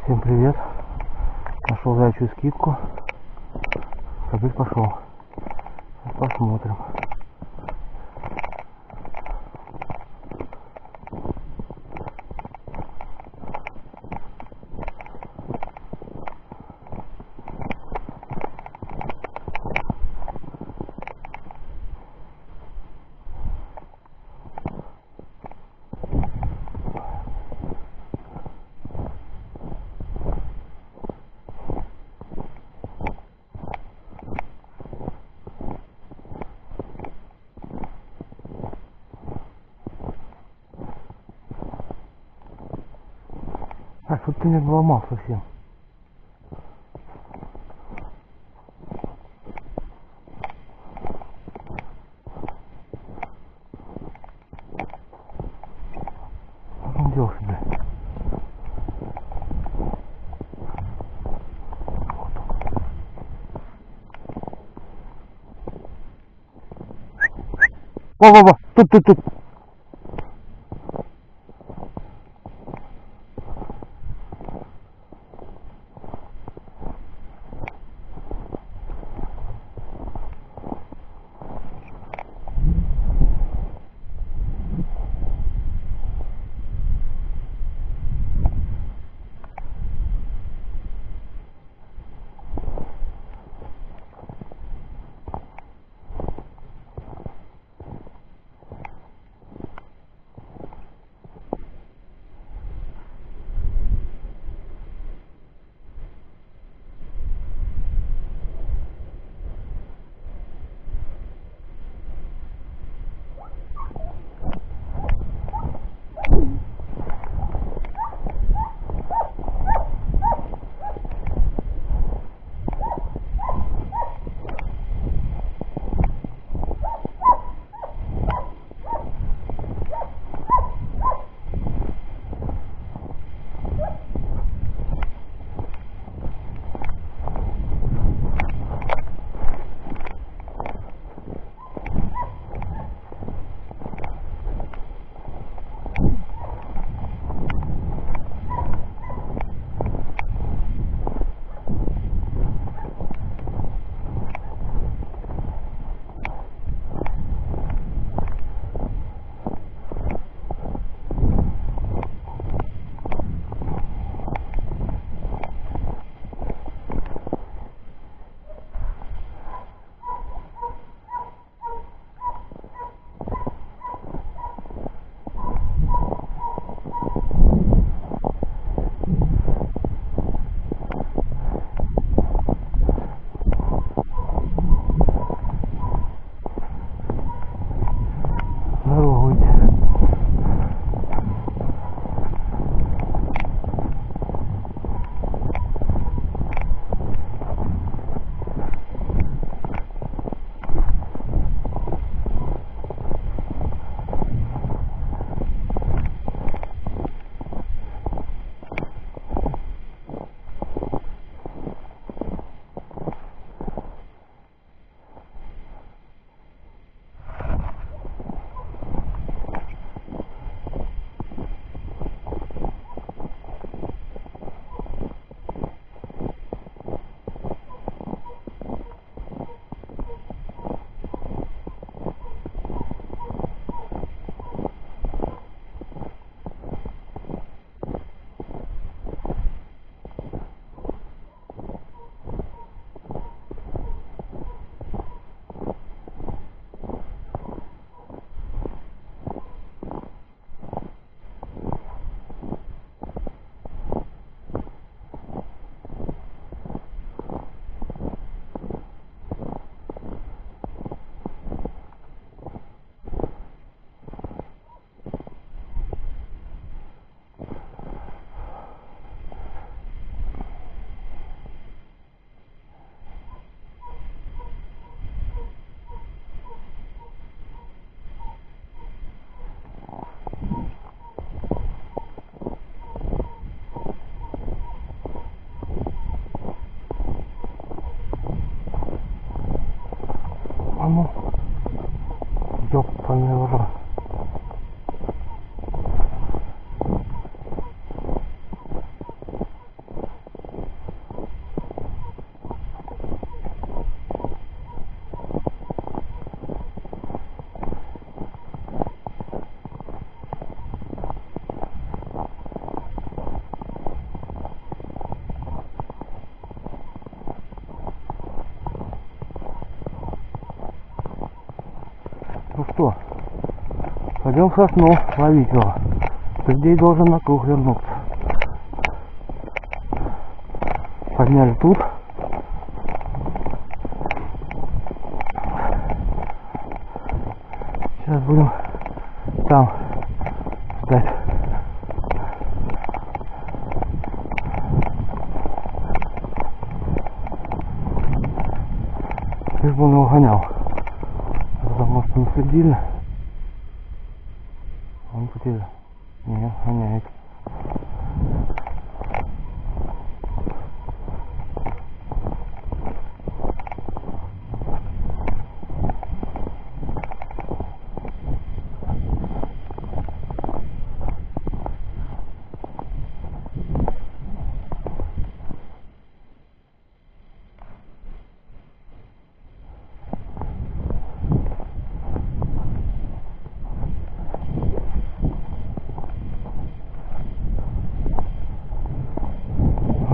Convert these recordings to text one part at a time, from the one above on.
Всем привет! Нашел зайчью скидку. Теперь пошел. Посмотрим. А что ты меня обломал совсем? Он делся, блядь. Во-во-во! Тут! Ну что, пойдем в сосну ловить его. По идее должен на круг вернуться. Подняли тут. Сейчас будем там ждать. Лишь бы он его гонял. Потому что не следили. Он потерял. Не, гоняет.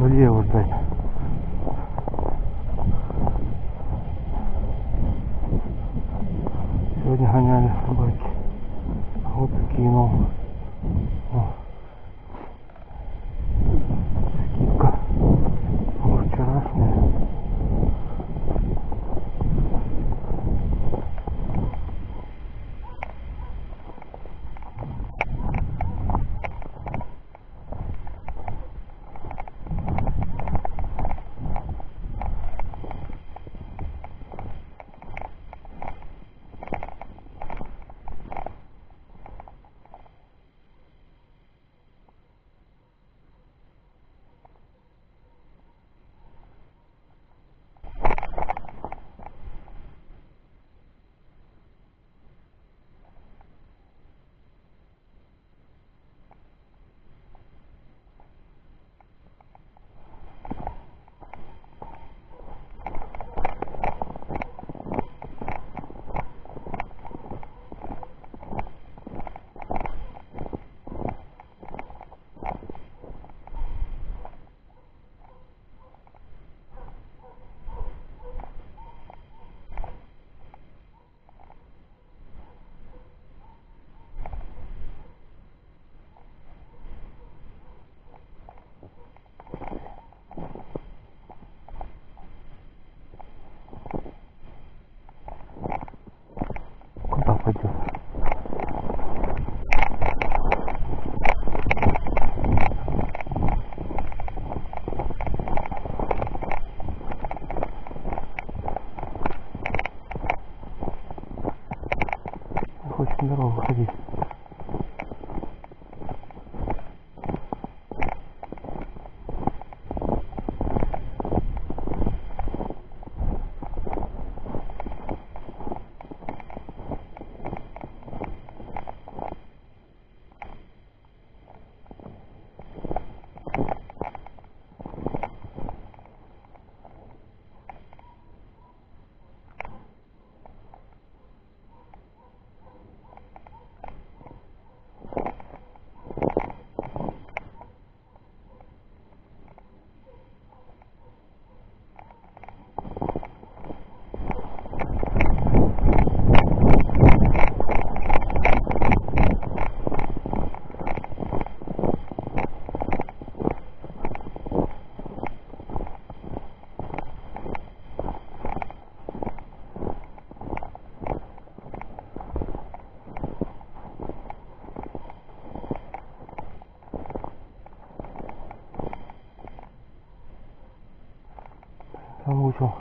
Где его ждать? Сегодня гоняли собаки. Вот кинул. О. Скидка. Может, вчерашняя. Куда пойдет? Хочет на дорогу выходить. Замучил.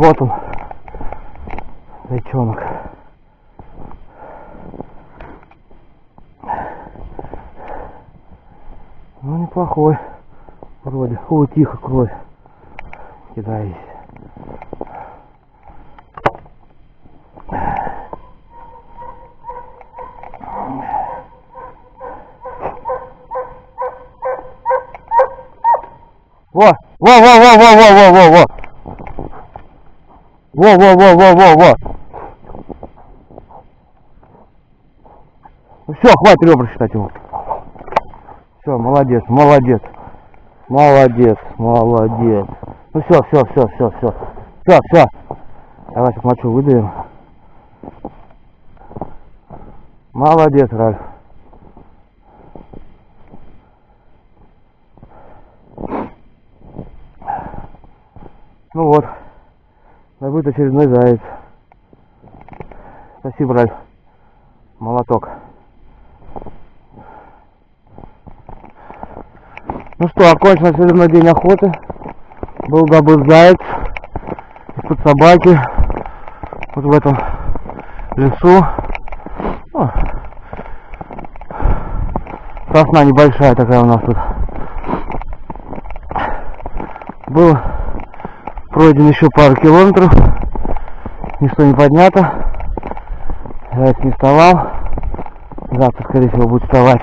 Вот он, зайчонок. Ну, неплохой вроде. О, тихо, кровь кидаюсь. Во! Во! Во! Ну все, хватит ребра считать его. Все, молодец. Ну все. Давай сейчас мочу выдаем. Молодец, Ральф. Ну вот, добыт очередной заяц. Спасибо, Ральф. Молоток. Ну что, окончен очередной день охоты. Был добыт заяц из-под собаки. Вот в этом лесу. О, сосна небольшая такая у нас тут. Был пройден еще пару километров. Ничто не поднято. Заяц не вставал. Завтра, скорее всего, будет вставать.